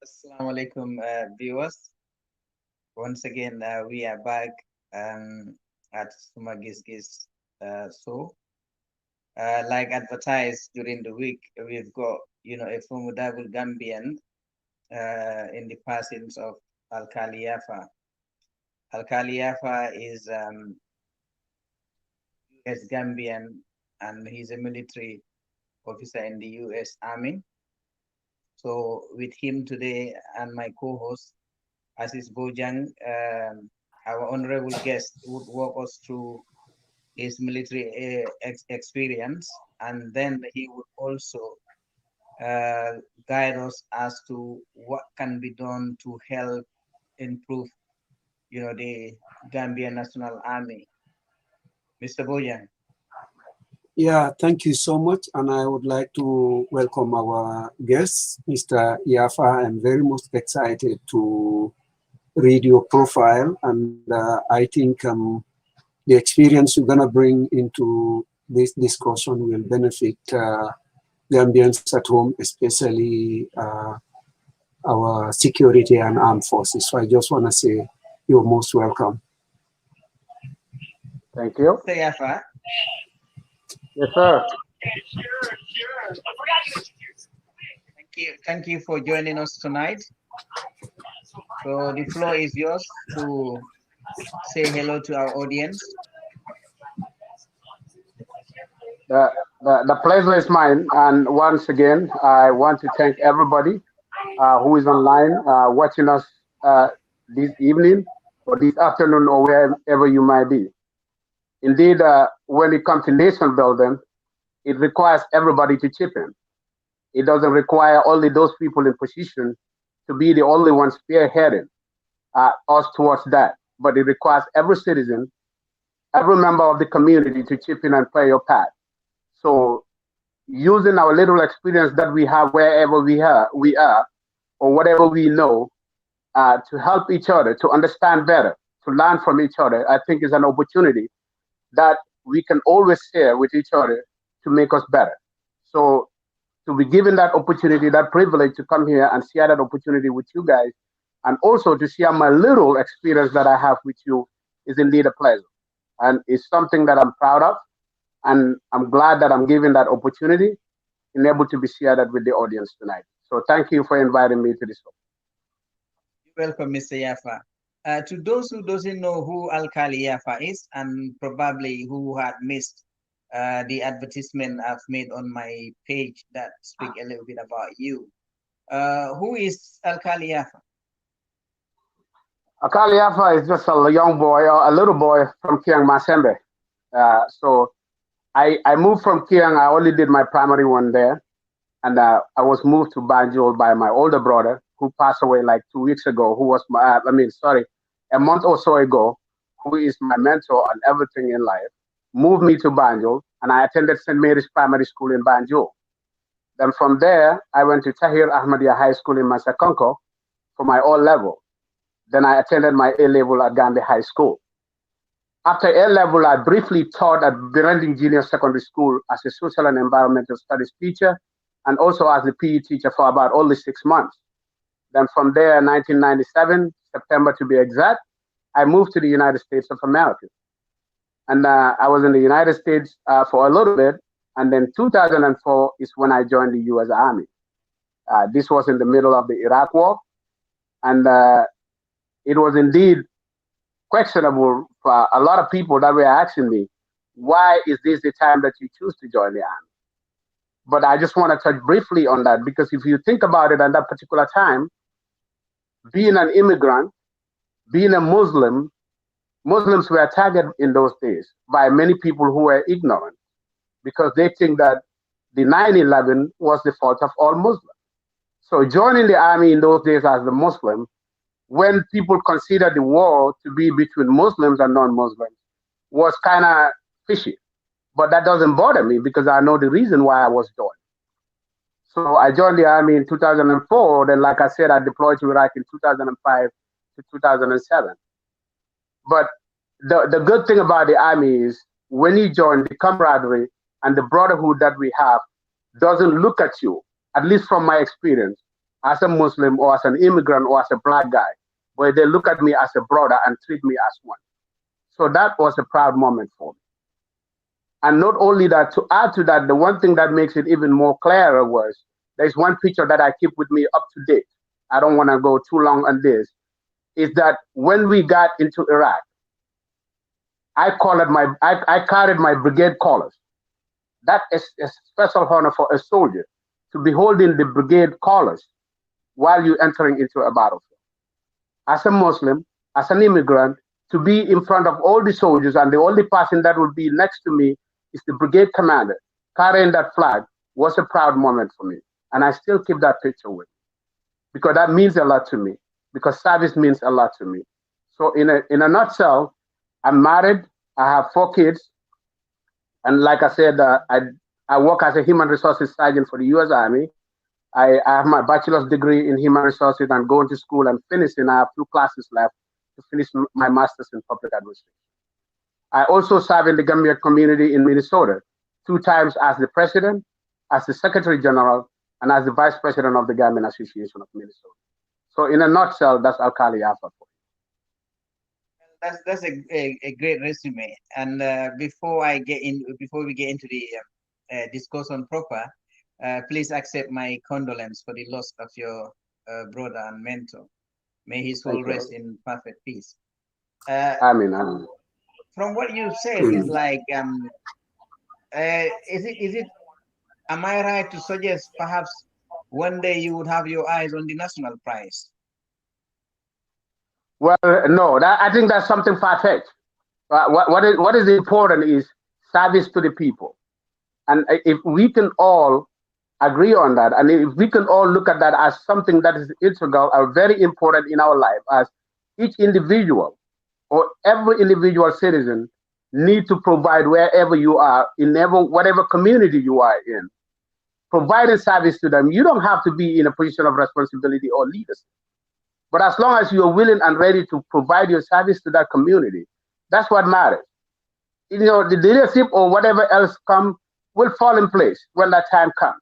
Assalamu alaikum, viewers. Once again, we are back at SUMA GISS GISS. Like advertised during the week, we've got, a formidable Gambian in the persons of Alkali Yaffa. Alkali Yaffa is US Gambian, and he's a military officer in the US Army. So with him today and my co-host, Aziz Bojang, our honorable guest, would walk us through his military experience, and then he would also guide us as to what can be done to help improve, the Gambian National Army. Mr. Bojang. Yeah, thank you so much. And I would like to welcome our guest, Mr. Yaffa. I'm very much excited to read your profile. And I think the experience you're going to bring into this discussion will benefit Gambians at home, especially our security and armed forces. So I just want to say you're most welcome. Thank you. Mr. Yaffa. Yes, sir. Thank you for joining us tonight. So the floor is yours to say hello to our audience. The pleasure is mine. And once again, I want to thank everybody who is online watching us this evening or this afternoon or wherever you might be. Indeed, when it comes to nation building, it requires everybody to chip in. It doesn't require only those people in position to be the only ones spearheading us towards that. But it requires every citizen, every member of the community to chip in and play your part. So using our little experience that we have wherever we are, or whatever we know, to help each other, to understand better, to learn from each other, I think is an opportunity that we can always share with each other to make us better. So to be given that opportunity, that privilege to come here and share that opportunity with you guys, and also to share my little experience that I have with you is indeed a pleasure. And it's something that I'm proud of. And I'm glad that I'm given that opportunity and able to be shared that with the audience tonight. So thank you for inviting me to this show. You're welcome, Mr. Yaffa. To those who doesn't know who Alkali Yaffa is, and probably who had missed the advertisement I've made on my page that speak a little bit about you, who is Alkali Yaffa? Alkali Yaffa is just a young boy, a little boy from Kiang Masembe. So I moved from Kiang. I only did my primary one there. And I was moved to Banjul by my older brother, who passed away like 2 weeks ago, who was a month or so ago, who is my mentor and everything in life, moved me to Banjul, and I attended St. Mary's Primary School in Banjul. Then from there, I went to Tahir Ahmadiyya High School in Masakonko for my O level. Then I attended my A level at Gambia High School. After A level, I briefly taught at Berending Junior Secondary School as a social and environmental studies teacher, and also as a PE teacher for about only 6 months. Then from there, 1997, September to be exact, I moved to the United States of America. And I was in the United States for a little bit. And then 2004 is when I joined the US Army. This was in the middle of the Iraq War. And it was indeed questionable for a lot of people that were asking me, why is this the time that you choose to join the Army? But I just want to touch briefly on that, because if you think about it at that particular time, being an immigrant, being a Muslim, Muslims were targeted in those days by many people who were ignorant, because they think that the 9/11 was the fault of all Muslims. So joining the army in those days as a Muslim, when people considered the war to be between Muslims and non-Muslims, was kind of fishy. But that doesn't bother me, because I know the reason why I was joined. So I joined the army in 2004. Then, like I said, I deployed to Iraq in 2005 to 2007. But the good thing about the army is when you join, the camaraderie and the brotherhood that we have doesn't look at you, at least from my experience, as a Muslim or as an immigrant or as a black guy, but they look at me as a brother and treat me as one. So that was a proud moment for me. And not only that, to add to that, the one thing that makes it even more clearer was there's one picture that I keep with me up to date. I don't want to go too long on this. Is that when we got into Iraq, I carried my brigade colors. That is a special honor for a soldier to be holding the brigade colors while you're entering into a battlefield. As a Muslim, as an immigrant, to be in front of all the soldiers and the only person that would be next to me is the brigade commander carrying that flag was a proud moment for me. And I still keep that picture with me because that means a lot to me, because service means a lot to me. So in a nutshell, I'm married, I have 4 kids, and like I said, I work as a human resources sergeant for the U.S. Army. I have my bachelor's degree in human resources and going to school and finishing. I have 2 classes left to finish my master's in public administration. I also serve in the Gambia community in Minnesota 2 times as the president, as the secretary general, and as the vice president of the Gambian Association of Minnesota. So in a nutshell, that's Alkali Yaffa. That's a great resume. And before we get into the discussion proper, please accept my condolence for the loss of your brother and mentor. May his soul rest in perfect peace. Amen. From what you said, it's like, is it? Am I right to suggest perhaps one day you would have your eyes on the national prize? Well, no, I think that's something far-fetched. What is important is service to the people. And if we can all agree on that, and if we can all look at that as something that is integral or very important in our life, as each individual or every individual citizen need to provide wherever you are, in whatever community you are in, providing service to them. You don't have to be in a position of responsibility or leadership. But as long as you are willing and ready to provide your service to that community, that's what matters. You know, the leadership or whatever else will fall in place when that time comes.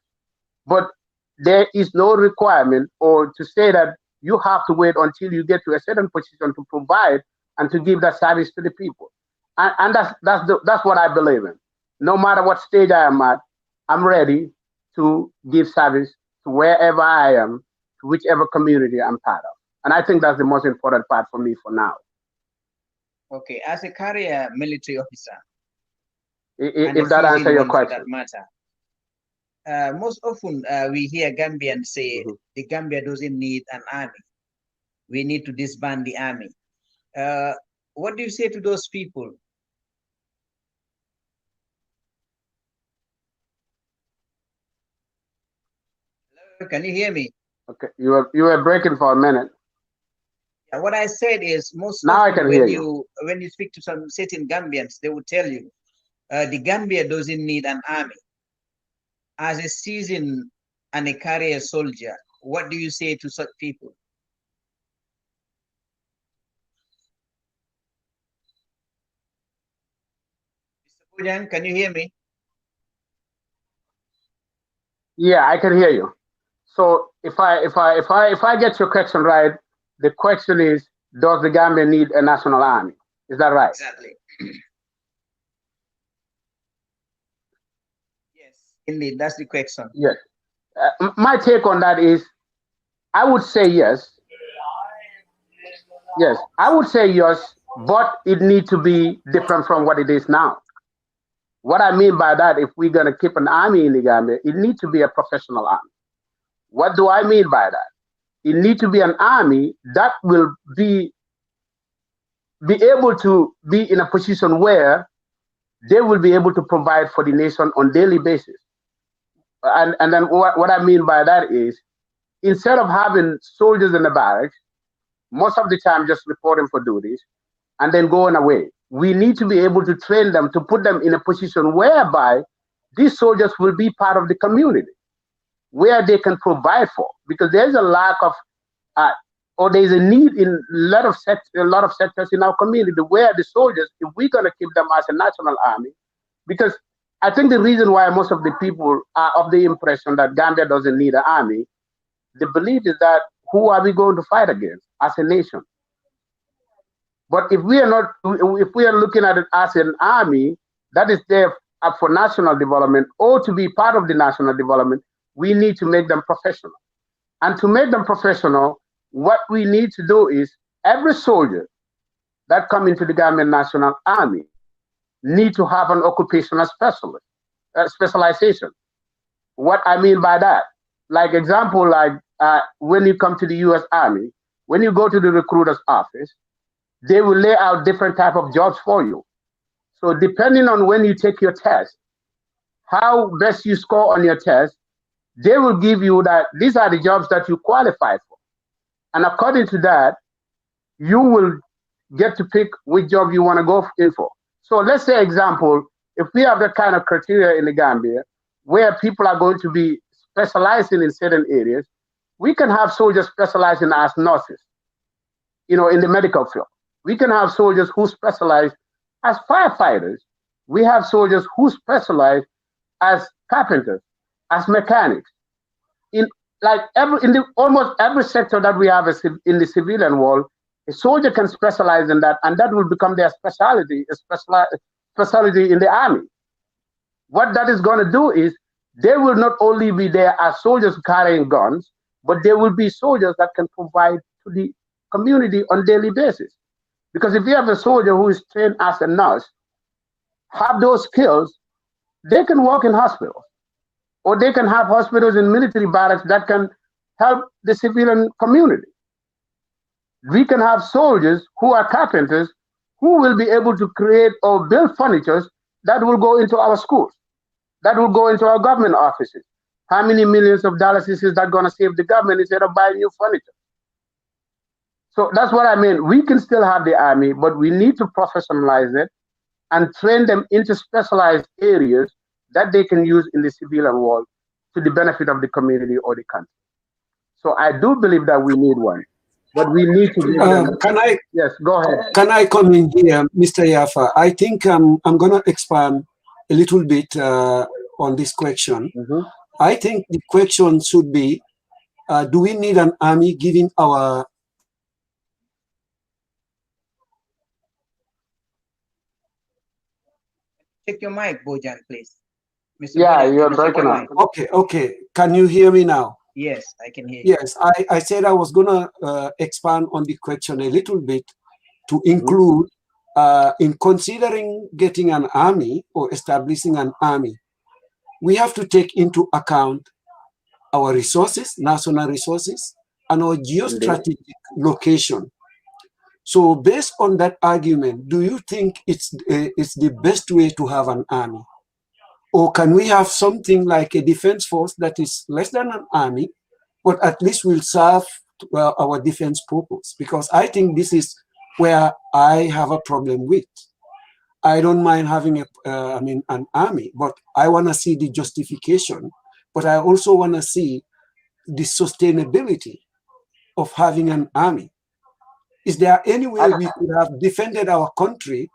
But there is no requirement or to say that you have to wait until you get to a certain position to provide and to give that service to the people. And that's what I believe in. No matter what stage I am at, I'm ready to give service to wherever I am, to whichever community I'm part of. And I think that's the most important part for me for now. Okay, as a career military officer, if that answers your question. That matter. Most often we hear Gambians say the Gambia doesn't need an army. We need to disband the army. What do you say to those people? Hello, can you hear me? Okay, you were breaking for a minute. What I said is most now I can hear you. When you speak to some certain Gambians, they will tell you the Gambia doesn't need an army. As a seasoned and a career soldier, what do you say to such people? Mr. Bojang, can you hear me? Yeah, I can hear you. So if I get your question right, the question is, does the Gambia need a national army? Is that right? Exactly. Yes, indeed, that's the question. Yes. My take on that is, I would say yes. Yes, I would say yes, but it needs to be different from what it is now. What I mean by that, if we're going to keep an army in the Gambia, it needs to be a professional army. What do I mean by that? It needs to be an army that will be able to be in a position where they will be able to provide for the nation on a daily basis. And then what I mean by that is, instead of having soldiers in the barracks, most of the time just reporting for duties and then going away, we need to be able to train them, to put them in a position whereby these soldiers will be part of the community, where they can provide for, because there's a lack of, or there's a need in a lot of sectors in our community where the soldiers, if we're going to keep them as a national army, because I think the reason why most of the people are of the impression that Gambia doesn't need an army, the belief is that who are we going to fight against as a nation? But if we are looking at it as an army that is there for national development or to be part of the national development, we need to make them professional. And to make them professional, what we need to do is every soldier that come into the Gambian National Army need to have an occupational specialization. What I mean by that, like example, when you come to the U.S. Army, when you go to the recruiter's office, they will lay out different type of jobs for you. So depending on when you take your test, how best you score on your test, they will give you that these are the jobs that you qualify for. And according to that, you will get to pick which job you want to go in for. So let's say, example, if we have that kind of criteria in the Gambia, where people are going to be specializing in certain areas, we can have soldiers specializing as nurses, in the medical field. We can have soldiers who specialize as firefighters. We have soldiers who specialize as carpenters, as mechanics. Almost every sector that we have in the civilian world, a soldier can specialize in that, and that will become their specialty in the army. What that is going to do is they will not only be there as soldiers carrying guns, but they will be soldiers that can provide to the community on a daily basis. Because if you have a soldier who is trained as a nurse, have those skills, they can work in hospitals, or they can have hospitals in military barracks that can help the civilian community. We can have soldiers who are carpenters who will be able to create or build furniture that will go into our schools, that will go into our government offices. How many millions of dollars is that going to save the government instead of buying new furniture? So that's what I mean. We can still have the army, but we need to professionalize it and train them into specialized areas that they can use in the civilian world to the benefit of the community or the country. So I do believe that we need one, but we need to. Yes, go ahead. Can I come in here, Mr. Yaffa? I think I'm going to expand a little bit on this question. Mm-hmm. I think the question should be, do we need an army giving our... Check your mic, Bojang, please. Mr. Bojang, you're breaking up. Okay. Can you hear me now? Yes, I can hear you. Yes, I said I was going to expand on the question a little bit to include, in considering getting an army or establishing an army, we have to take into account our resources, national resources, and our geostrategic location. So based on that argument, do you think it's the best way to have an army? Or can we have something like a defense force that is less than an army, but at least will serve our defense purpose? Because I think this is where I have a problem with. I don't mind having an army, but I want to see the justification, but I also want to see the sustainability of having an army. Is there any way we could have defended our country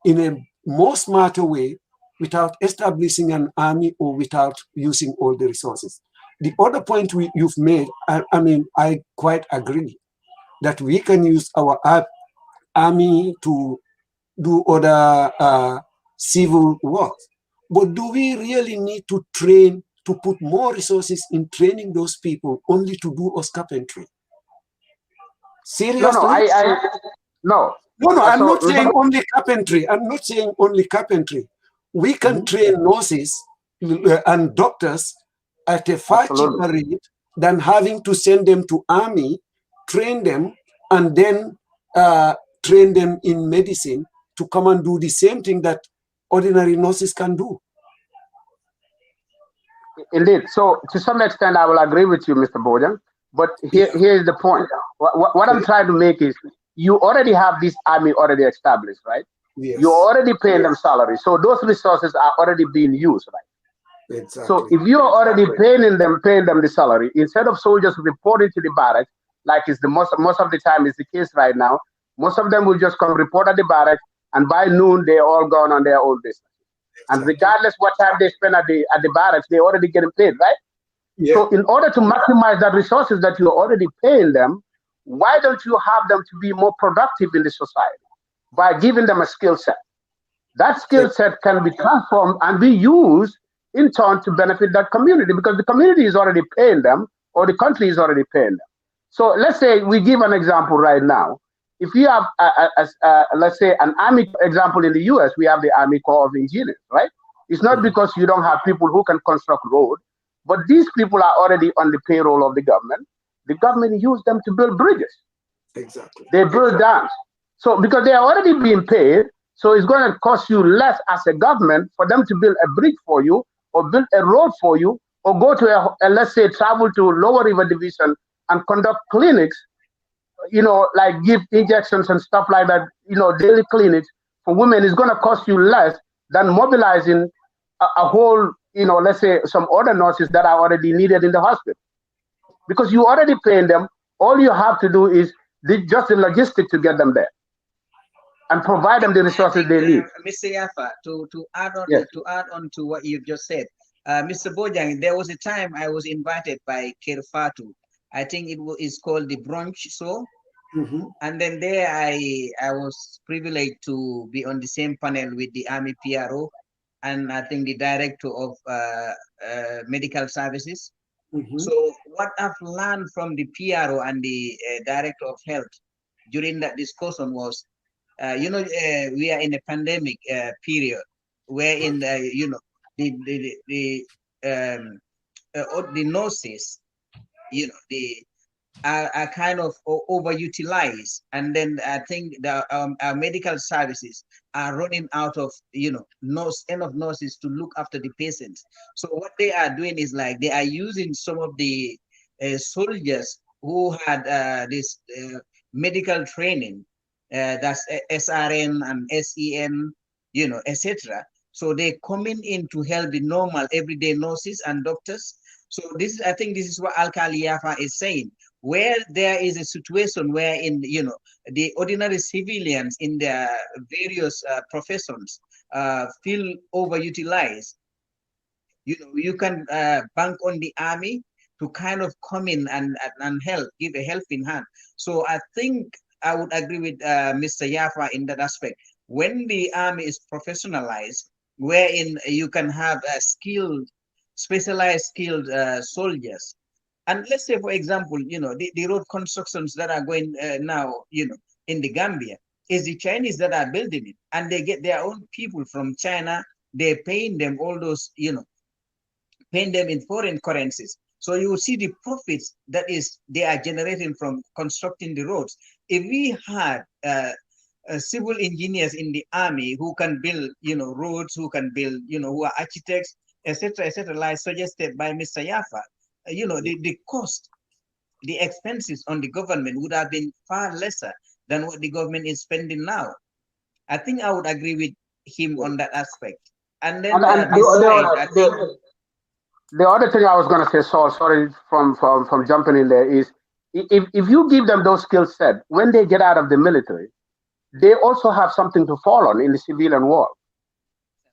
in a more smarter way without establishing an army or without using all the resources? The other point you've made, I quite agree that we can use our army to do other civil work. But do we really need to train, to put more resources in training those people only to do us carpentry? Seriously? No, I'm not saying only carpentry. I'm not saying only carpentry. We can train nurses and doctors at a far cheaper rate than having to send them to army, train them, and then train them in medicine to come and do the same thing that ordinary nurses can do. Indeed. So to some extent, I will agree with you, Mr. Bojang. But here's the point. What I'm trying to make is you already have this army already established, right? Yes. You're already paying them salary. So those resources are already being used, right? Exactly. So if you're already paying them the salary, instead of soldiers reporting to the barracks, like it's the most of the time is the case right now, most of them will just come report at the barracks, and by noon they're all gone on their own business. Exactly. And regardless what time they spend at the barracks, they're already getting paid, right? So in order to maximize that resources that you're already paying them, why don't you have them to be more productive in the society by giving them a skill set? That skill set can be transformed and be used in turn to benefit that community, because the community is already paying them, or the country is already paying them. So let's say we give an example right now. If you have, let's say, an Army example in the US, we have the Army Corps of Engineers, right? It's not because you don't have people who can construct road, but these people are already on the payroll of the government. The government use them to build bridges. Exactly. They build dams. So because they are already being paid, so it's going to cost you less as a government for them to build a bridge for you, or build a road for you, or go to let's say, travel to Lower River Division and conduct clinics, like give injections and stuff like that, daily clinics for women. Is going to cost you less than mobilizing a whole, let's say, some other nurses that are already needed in the hospital. Because you already paying them, all you have to do is just the logistics to get them there and provide them the resources they need. Mr. Yaffa, to add on, yes. to add on to what you've just said, Mr. Bojang, there was a time I was invited by Kerfatu. I think it's called the brunch show. And then there I was privileged to be on the same panel with the Army PRO and I think the director of medical services. So what I've learned from the PRO and the director of health during that discussion was, we are in a pandemic period wherein the nurses, they are kind of overutilized, and then I think our medical services are running out of enough nurses to look after the patients. So what they are doing is like they are using some of the soldiers who had this medical training, that's SRN and SEN, etc. So they're coming in to help the normal everyday nurses and doctors. So I think this is what Alkali Yaffa is saying, where there is a situation where the ordinary civilians in their various professions feel overutilized. You can bank on the army to kind of come in and help, give a helping hand. So I think I would agree with Mr. Yaffa in that aspect. When the army is professionalized, wherein you can have specialized skilled soldiers. And let's say, for example, the road constructions that are going now, in the Gambia, is the Chinese that are building it, and they get their own people from China. They're paying them all those, paying them in foreign currencies. So you will see the profits that they are generating from constructing the roads. If we had civil engineers in the army who can build, roads, who can build, who are architects, etc., like suggested by Mr. Yaffa, the cost, the expenses on the government would have been far lesser than what the government is spending now. I think I would agree with him on that aspect. And then the other thing I was going to say, sorry from jumping in there, is if you give them those skill sets, when they get out of the military, they also have something to fall on in the civilian world.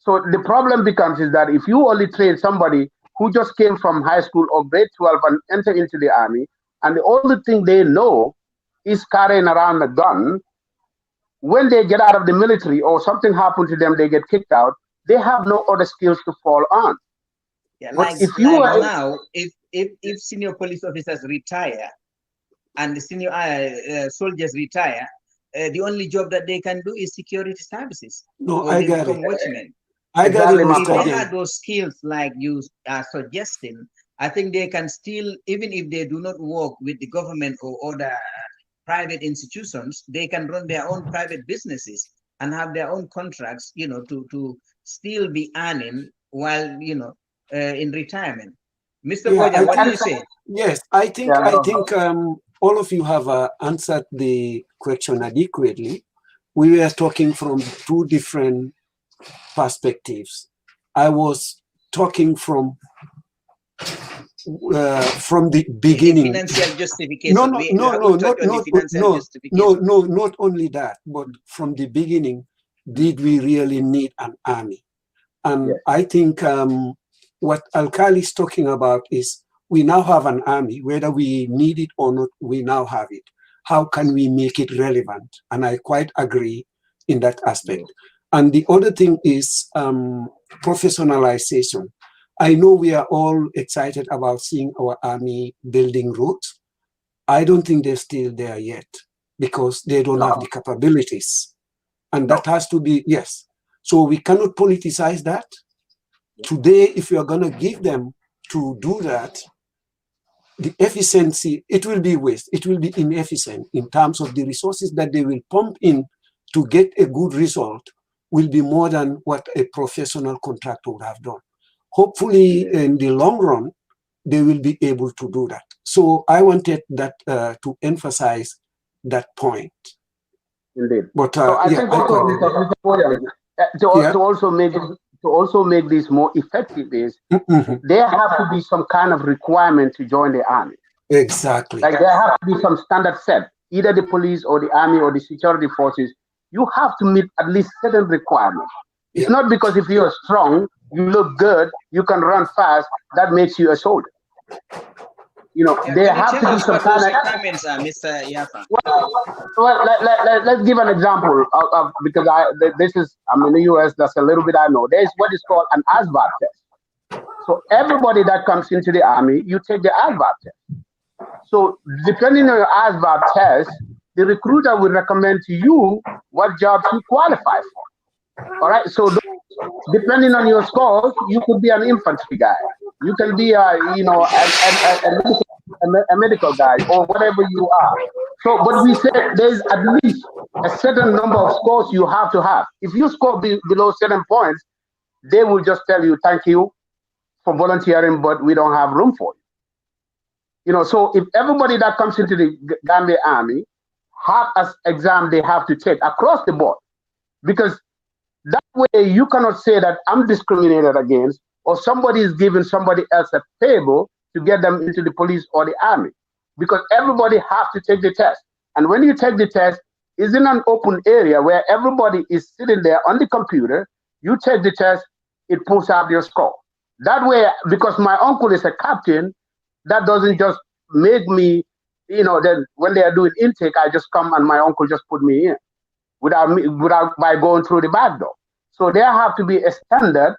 So the problem becomes is that if you only train somebody who just came from high school or grade 12 and enter into the army, and the only thing they know is carrying around a gun, when they get out of the military or something happened to them, they get kicked out, they have no other skills to fall on. Yeah, but now, if senior police officers retire and the senior soldiers retire, the only job that they can do is security services. No, I got it. Watchmen. I got it. If they had those skills like you are suggesting, I think they can still, even if they do not work with the government or other private institutions, they can run their own private businesses and have their own contracts, to still be earning while, in retirement. Mr. Bojang, what do you say? Yes, I think all of you have answered the question adequately. We were talking from two different perspectives. I was talking from the beginning. Financial justification. Not only that, but from the beginning, did we really need an army? And I think what Alkali is talking about is we now have an army, whether we need it or not, we now have it. How can we make it relevant? And I quite agree in that aspect. And the other thing is professionalization. I know we are all excited about seeing our army building roads. I don't think they're still there yet because they don't have the capabilities. And that has to be, yes. So we cannot politicize that. Today, if we are going to give them to do that, the efficiency, it will be waste. It will be inefficient in terms of the resources that they will pump in to get a good result will be more than what a professional contractor would have done. Hopefully, in the long run, they will be able to do that. So I wanted that to emphasize that point. Indeed. But so I think to also make this more effective is there have to be some kind of requirement to join the army. Exactly. Like there have to be some standard set, either the police or the army or the security forces. You have to meet at least certain requirements. It's not because if you're strong, you look good, you can run fast, that makes you a soldier. You know, there have to be some kind of requirements, Mr. Yaffa. Well, let's give an example of because I'm in the US. That's a little bit I know. There's what is called an ASVAB test. So everybody that comes into the army, you take the ASVAB test. So depending on your ASVAB test, the recruiter will recommend to you what jobs you qualify for. All right. So depending on your scores, you could be an infantry guy. You can be a medical guy or whatever you are. So, but we said there's at least a certain number of scores you have to have. If you score below certain points, they will just tell you, thank you for volunteering, but we don't have room for you. You know, so if everybody that comes into the Gambia Army have an exam they have to take across the board, because that way you cannot say that I'm discriminated against or somebody is giving somebody else a table to get them into the police or the army, because everybody has to take the test. And when you take the test, it's in an open area where everybody is sitting there on the computer. You take the test, it pulls out your score. That way, because my uncle is a captain, that doesn't just make me, you know, then when they are doing intake, I just come and my uncle just put me in without by going through the back door. So there have to be a standard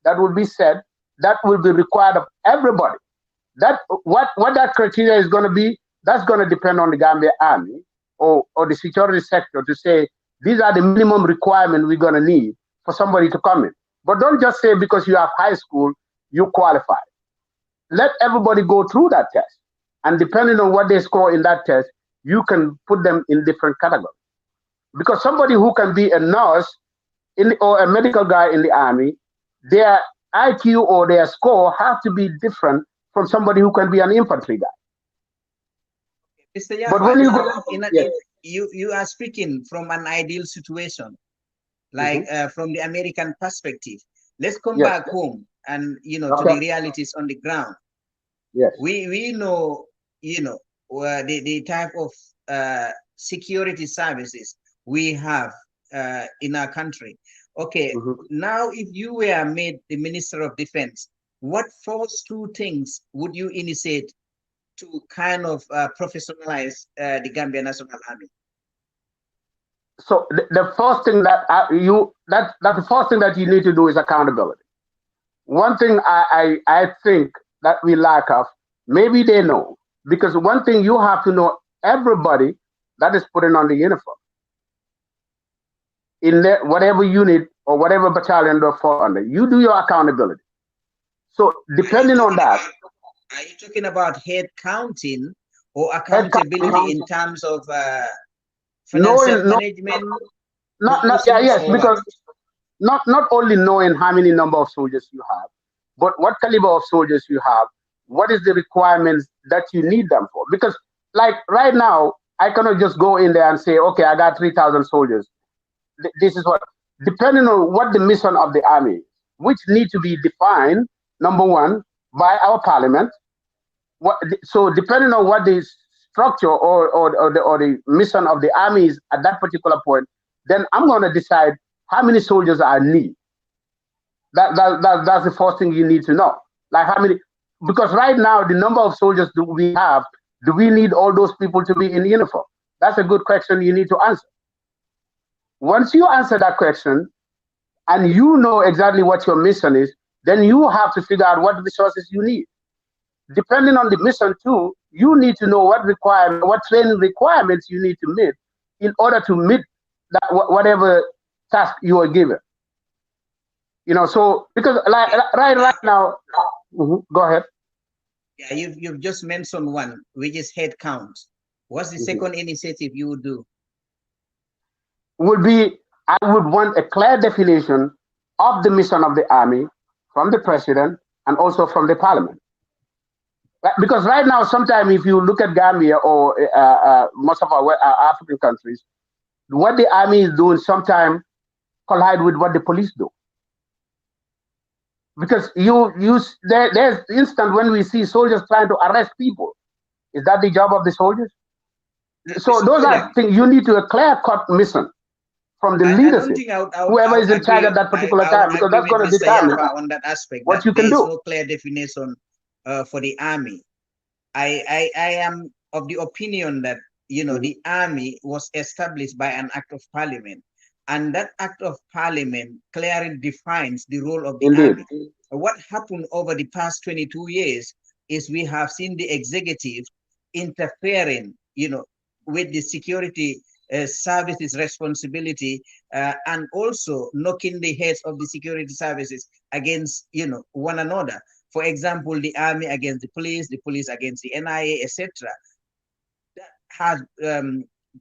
that will be set that will be required of everybody. That what that criteria is going to be, that's going to depend on the Gambia Army or the security sector to say these are the minimum requirements we're going to need for somebody to come in. But don't just say because you have high school, you qualify. Let everybody go through that test. And depending on what they score in that test, you can put them in different categories. Because somebody who can be a nurse or a medical guy in the army, their IQ or their score have to be different from somebody who can be an infantry guy. Mr. Yaffa, but when you are speaking from an ideal situation, like from the American perspective. Let's come back home and to the realities on the ground. Yes, we know the type of security services we have in our country. Okay, now if you were made the Minister of Defense, what first two things would you initiate to kind of professionalize the Gambia National Army? So the first thing that the first thing that you need to do is accountability. One thing I think that we lack of, maybe they know, because one thing you have to know, everybody that is putting on the uniform in whatever unit or whatever battalion they fall under, you do your accountability. So depending on that. Are you talking about head counting or accountability in terms of financial management? Because not only knowing how many number of soldiers you have, but what caliber of soldiers you have, what is the requirements that you need them for? Because like right now, I cannot just go in there and say, okay, I got 3,000 soldiers. This is what, depending on what the mission of the army, which need to be defined, number one, by our parliament. So depending on what the structure or the mission of the army is at that particular point, then I'm going to decide how many soldiers I need. That's the first thing you need to know. Like how many, because right now, the number of soldiers do we have, do we need all those people to be in uniform? That's a good question you need to answer. Once you answer that question, and you know exactly what your mission is, then you have to figure out what resources you need. Depending on the mission too, you need to know what training requirements you need to meet in order to meet that whatever task you are given. You know, so because right now, go ahead. Yeah, you've just mentioned one, which is head count. What's the second initiative you would do? Would be, I would want a clear definition of the mission of the army from the president and also from the parliament. Because right now, sometimes if you look at Gambia or most of our African countries, what the army is doing sometimes collide with what the police do. Because there's instant when we see soldiers trying to arrest people. Is that the job of the soldiers? So those are things you need to a clear-cut mission from the leadership, whoever is in charge at that particular time, because that's going to determine on that aspect what you can do. No clear definition for the army. I am of the opinion that the army was established by an act of parliament, and that act of parliament clearly defines the role of the army. What happened over the past 22 years is we have seen the executive interfering, with the security services responsibility, and also knocking the heads of the security services against one another. For example, the army against the police against the NIA, etc. That has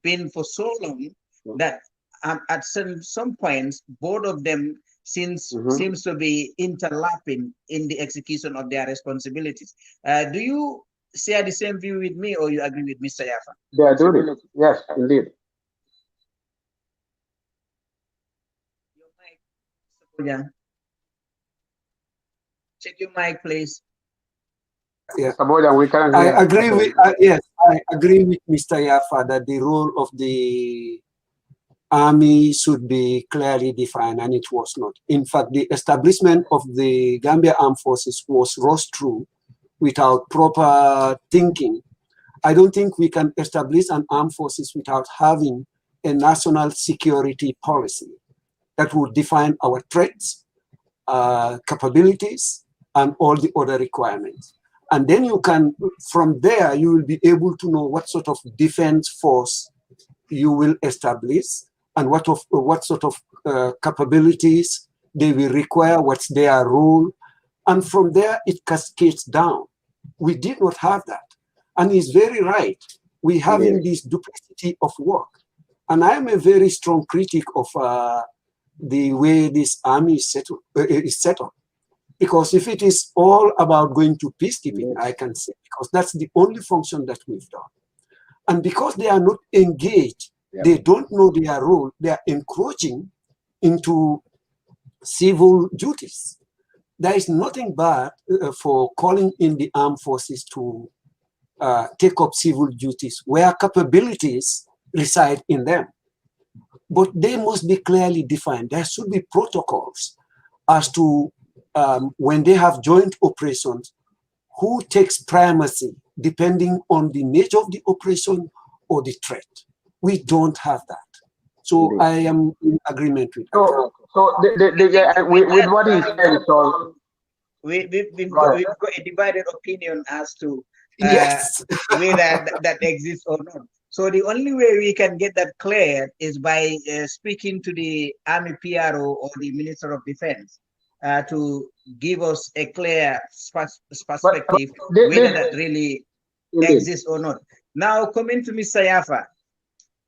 been for so long that at some points both of them seems to be interlapping in the execution of their responsibilities. Do you share the same view with me, or you agree with Mr. Yaffa? They are doing it. Yes, indeed. Yeah. Check your mic, please. Yeah, we can I agree with yes, I agree with Mr. Yaffa that the role of the army should be clearly defined, and it was not. In fact, the establishment of the Gambia Armed Forces was rushed through without proper thinking. I don't think we can establish an armed forces without having a national security policy that would define our threats, capabilities, and all the other requirements. And then you can, from there, you will be able to know what sort of defense force you will establish and what sort of capabilities they will require, what's their role. And from there, it cascades down. We did not have that. And he's very right. We have in this duplicity of work. And I am a very strong critic of the way this army is set up. Because if it is all about going to peacekeeping, I can say, because that's the only function that we've done. And because they are not engaged, they don't know their role, they are encroaching into civil duties. There is nothing bad for calling in the armed forces to take up civil duties where capabilities reside in them. But they must be clearly defined. There should be protocols as to when they have joint operations, who takes primacy depending on the nature of the operation or the threat. We don't have that. So I am in agreement with that. With what he said, so we've got a divided opinion as to whether that exists or not. So the only way we can get that clear is by speaking to the Army PRO or the Minister of Defense to give us a clear perspective whether that really exists or not. Now, coming to Mr. Yaffa,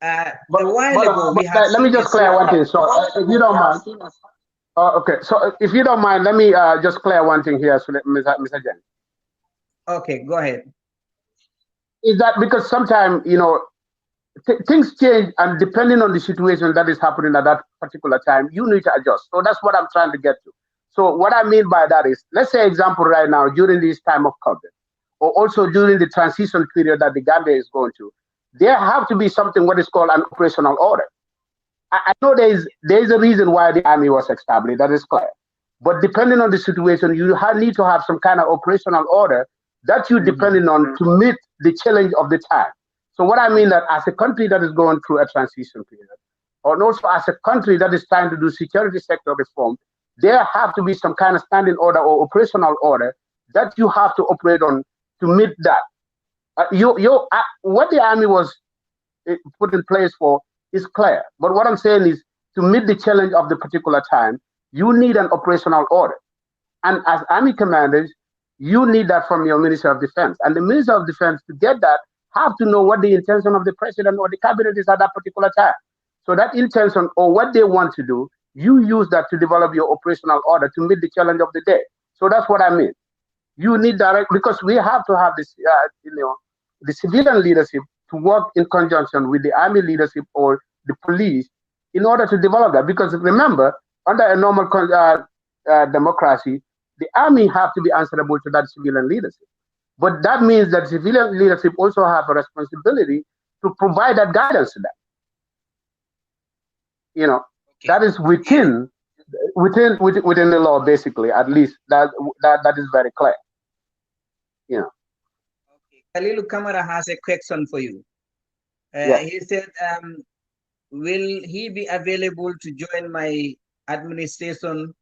let me just clear one thing. So, if you don't mind, okay. So, if you don't mind, let me just clear one thing here, Mr. Jeng. Okay, go ahead. Is that because sometimes things change, and depending on the situation that is happening at that particular time, you need to adjust. So that's what I'm trying to get to. So what I mean by that is, let's say example right now during this time of COVID, or also during the transition period that the Gambia is going to, there have to be something what is called an operational order. I know there is a reason why the army was established, that is clear. But depending on the situation, you need to have some kind of operational order that you're depending on to meet the challenge of the time. So what I mean that as a country that is going through a transition period, or also as a country that is trying to do security sector reform, there have to be some kind of standing order or operational order that you have to operate on to meet that. What the army was put in place for is clear. But what I'm saying is to meet the challenge of the particular time, you need an operational order. And as army commanders, you need that from your Minister of Defense. And the Minister of Defense, to get that, have to know what the intention of the president or the cabinet is at that particular time. So that intention or what they want to do, you use that to develop your operational order to meet the challenge of the day. So that's what I mean. You need direct, because we have to have this, the civilian leadership to work in conjunction with the army leadership or the police in order to develop that. Because remember, under a normal democracy, the army have to be answerable to that civilian leadership. But that means that civilian leadership also have a responsibility to provide that guidance to them. That is within the law, basically. At least that is very clear. Okay. Khalilu Kamara has a question for you. He said, will he be available to join my administration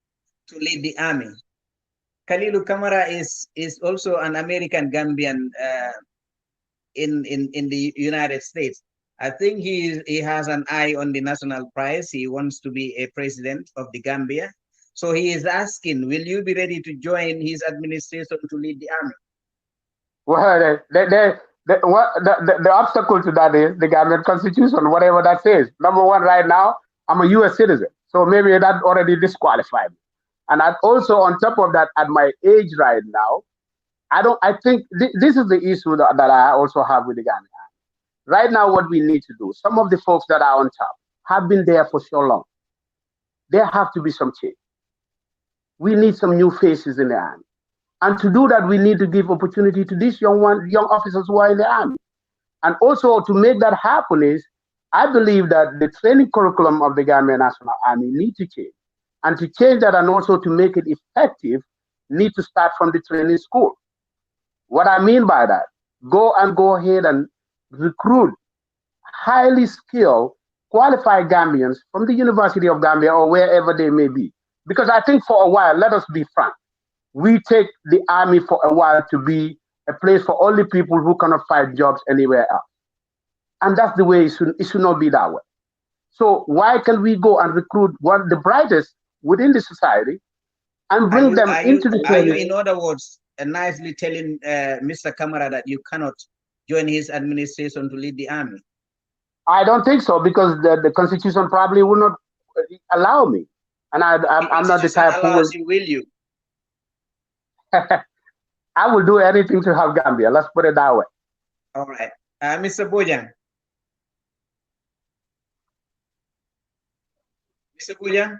to lead the army? Khalilu Kamara is also an American Gambian in the United States. I think he has an eye on the national prize. He wants to be a president of the Gambia. So he is asking, will you be ready to join his administration to lead the army? Well, the obstacle to that is the Gambian constitution, whatever that says. Number one, right now, I'm a U.S. citizen. So maybe that already disqualified me. And also on top of that, at my age right now, I think this is the issue that I also have with the Gambian. Right now, what we need to do, some of the folks that are on top have been there for so long. There have to be some change. We need some new faces in the army. And to do that, we need to give opportunity to these young officers who are in the army. And also to make that happen is, I believe that the training curriculum of the Gambian National Army need to change. And to change that and also to make it effective, need to start from the training school. What I mean by that, go ahead and recruit highly skilled, qualified Gambians from the University of Gambia or wherever they may be. Because I think for a while, let us be frank, we take the army for a while to be a place for only people who cannot find jobs anywhere else. And that's the way it should not be that way. So why can we go and recruit the brightest within the society and bring them into the training? Are you, in other words, nicely telling Mr. Kamara that you cannot join his administration to lead the army? I don't think so, because the constitution probably will not allow me. And I'm not the type who will you? I will do anything to help Gambia. Let's put it that way. All right. Mr. Bojang. Mr. Bojang?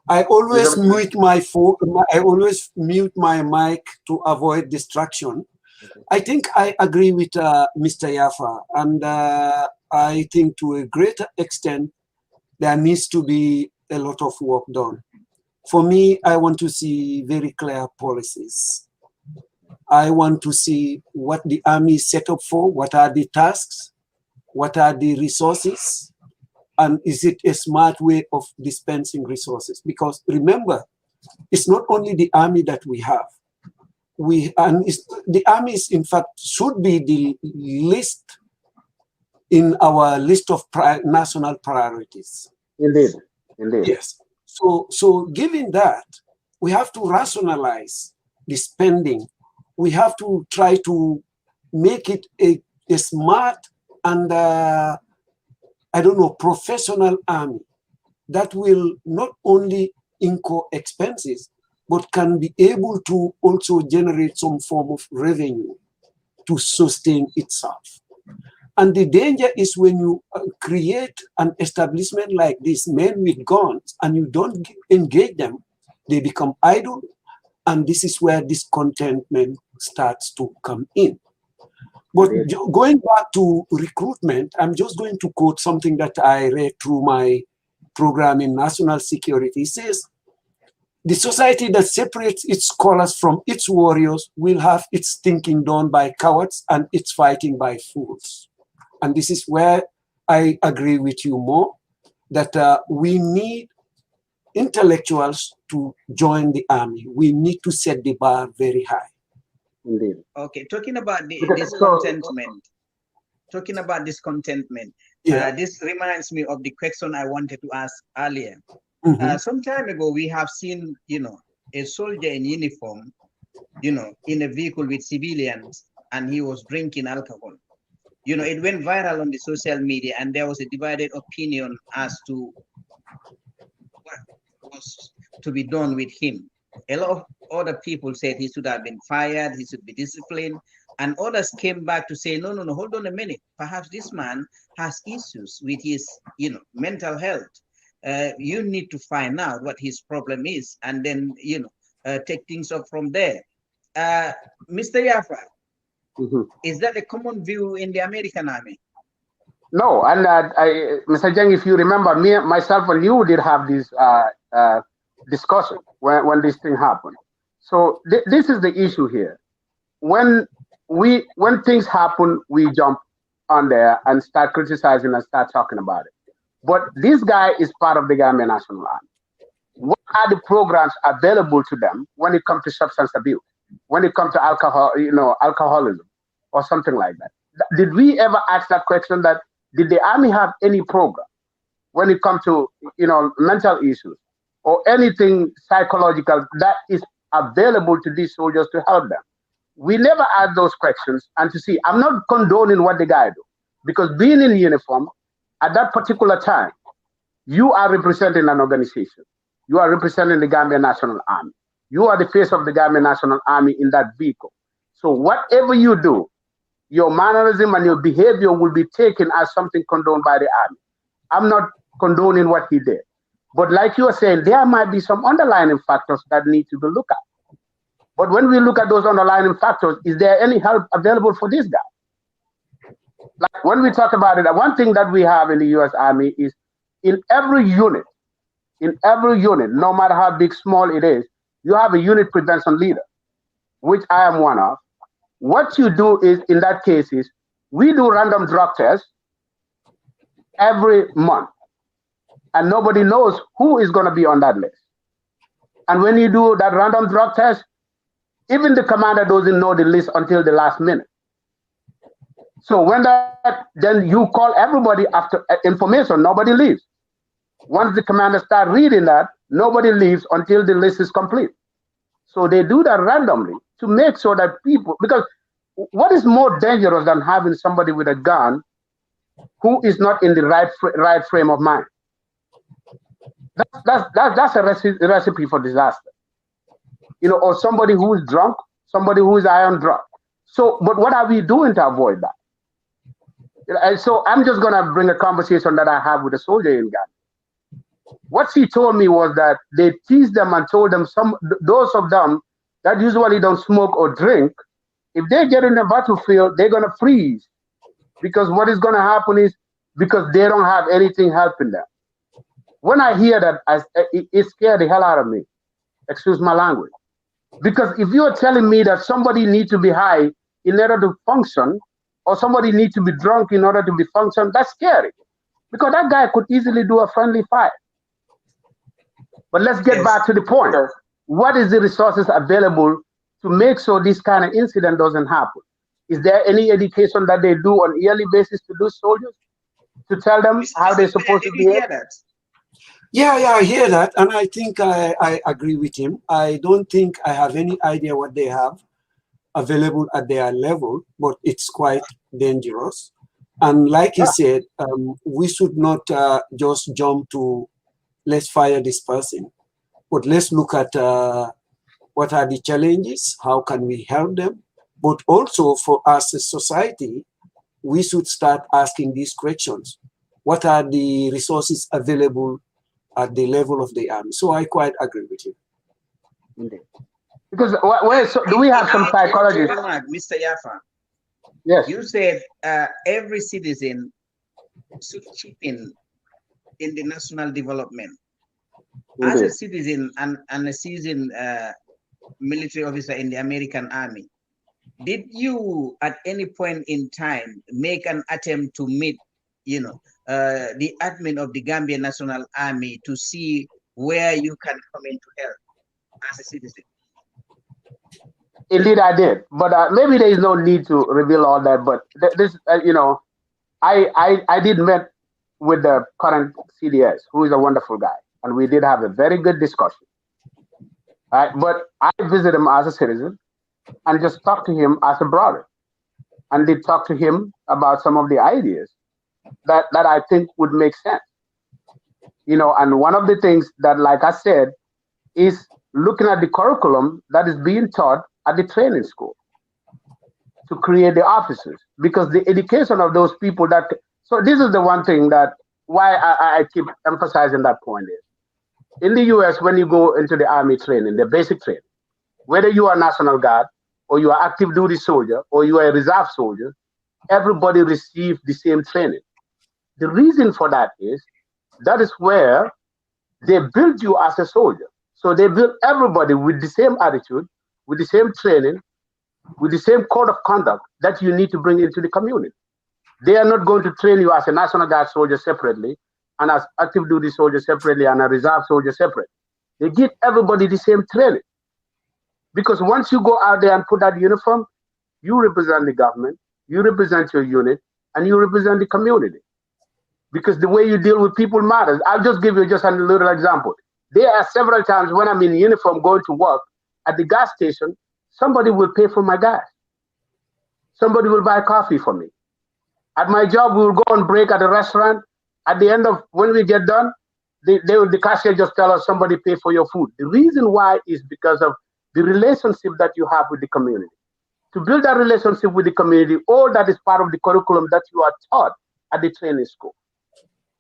I always mute my phone. I always mute my mic to avoid distraction. I think I agree with Mr. Yaffa, and I think to a greater extent there needs to be a lot of work done. For me, I want to see very clear policies. I want to see what the army is set up for, what are the tasks, what are the resources, and is it a smart way of dispensing resources? Because remember, it's not only the army that we have. The army is, in fact, should be the list in our list of national priorities. Indeed, indeed. Yes. So given that, we have to rationalize the spending. We have to try to make it a smart and professional army that will not only incur expenses, but can be able to also generate some form of revenue to sustain itself. And the danger is when you create an establishment like this, men with guns, and you don't engage them, they become idle, and this is where discontentment starts to come in. But going back to recruitment, I'm just going to quote something that I read through my program in national security. It says, the society that separates its scholars from its warriors will have its thinking done by cowards and its fighting by fools. And this is where I agree with you more, that we need intellectuals to join the army. We need to set the bar very high. Indeed. Okay, talking about discontentment. Talking about discontentment, this reminds me of the question I wanted to ask earlier. Some time ago, we have seen, a soldier in uniform, in a vehicle with civilians, and he was drinking alcohol. It went viral on the social media, and there was a divided opinion as to what was to be done with him. A lot of other people said he should have been fired, he should be disciplined, and others came back to say, no, hold on a minute. Perhaps this man has issues with his, mental health. You need to find out what his problem is, and then, take things up from there. Mr. Yaffa, is that a common view in the American army? No, and Mr. Jeng, if you remember, myself and you did have this discussion when this thing happened. So this is the issue here. When things happen, we jump on there and start criticizing and start talking about it. But this guy is part of the Gambia National Army. What are the programs available to them when it comes to substance abuse, when it comes to alcohol, alcoholism, or something like that? Did we ever ask that question? That did the army have any program when it comes to mental issues or anything psychological that is available to these soldiers to help them? We never asked those questions. And to see, I'm not condoning what the guy do, because being in uniform at that particular time, you are representing an organization. You are representing the Gambia National Army. You are the face of the Gambia National Army in that vehicle. So whatever you do, your mannerism and your behavior will be taken as something condoned by the army. I'm not condoning what he did. But like you are saying, there might be some underlying factors that need to be looked at. But when we look at those underlying factors, is there any help available for this guy? Like when we talk about it, one thing that we have in the U.S. Army is in every unit, no matter how big, small it is, you have a unit prevention leader, which I am one of. What you do is, in that case, is we do random drug tests every month, and nobody knows who is going to be on that list. And when you do that random drug test, even the commander doesn't know the list until the last minute. So when then you call everybody after information, nobody leaves. Once the commander starts reading that, nobody leaves until the list is complete. So they do that randomly to make sure that people, because what is more dangerous than having somebody with a gun who is not in the right frame of mind? That's a recipe for disaster. Or somebody who is drunk, somebody who is high on drugs. So, but what are we doing to avoid that? And so I'm just going to bring a conversation that I have with a soldier in Ghana. What he told me was that they teased them and told them those of them that usually don't smoke or drink, if they get in the battlefield, they're going to freeze. Because what is going to happen is, because they don't have anything helping them. When I hear that, it scared the hell out of me. Excuse my language. Because if you're telling me that somebody needs to be high in order to function, or somebody needs to be drunk in order to be function, that's scary. Because that guy could easily do a friendly fire. But let's get back to the point. What is the resources available to make sure this kind of incident doesn't happen? Is there any education that they do on a yearly basis to those soldiers? To tell them how they're supposed to behave? Yeah, I hear that. And I think I agree with him. I don't think I have any idea what they have available at their level, but it's quite dangerous. And like he said, we should not just jump to, let's fire this person, but let's look at what are the challenges, how can we help them? But also for us as a society, we should start asking these questions. What are the resources available at the level of the army? So I quite agree with you. Indeed. Because do we have some psychologists? Mr. Yaffa, yes. You said every citizen should chip in in the national development. Indeed. As a citizen and a seasoned military officer in the American Army, did you at any point in time make an attempt to meet, the admin of the Gambia National Army to see where you can come in to help as a citizen? Indeed, I did, but maybe there is no need to reveal all that. But this, I did meet with the current CDS, who is a wonderful guy, and we did have a very good discussion. But I visited him as a citizen and just talked to him as a brother, and did talk to him about some of the ideas that I think would make sense. And one of the things that, like I said, is looking at the curriculum that is being taught at the training school to create the officers, because the education of those people so this is the one thing that why I keep emphasizing that point is, in the US, when you go into the Army training, the basic training, whether you are National Guard or you are active duty soldier or you are a reserve soldier, everybody receives the same training. The reason for that is that is where they build you as a soldier. So they build everybody with the same attitude, with the same training, with the same code of conduct that you need to bring into the community. They are not going to train you as a National Guard soldier separately, and as active duty soldier separately, and a reserve soldier separate. They give everybody the same training. Because once you go out there and put that uniform, you represent the government, you represent your unit, and you represent the community. Because the way you deal with people matters. I'll just give you just a little example. There are several times when I'm in uniform going to work at the gas station, somebody will pay for my gas. Somebody will buy coffee for me. At my job, we will go on break at a restaurant. At the end of when we get done, the cashier just tell us somebody pay for your food. The reason why is because of the relationship that you have with the community. To build that relationship with the community, all that is part of the curriculum that you are taught at the training school.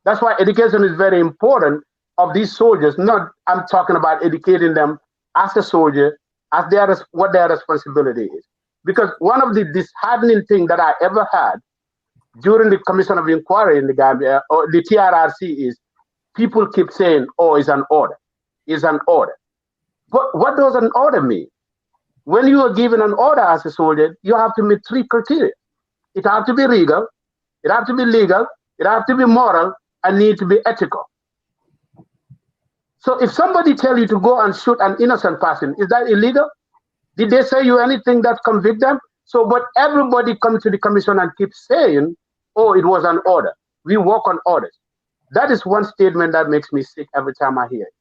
That's why education is very important of these soldiers. I'm talking about educating them as a soldier, as what their responsibility is. Because one of the disheartening things that I ever had during the Commission of Inquiry in the Gambia, or the TRRC, is people keep saying, oh, it's an order. It's an order. But what does an order mean? When you are given an order as a soldier, you have to meet 3 criteria. It has to be legal, it has to be legal, it has to be moral, and need to be ethical. So if somebody tell you to go and shoot an innocent person, is that illegal? Did they say you anything that convict them? So, but everybody comes to the commission and keeps saying, oh, it was an order. We work on orders. That is one statement that makes me sick every time I hear it.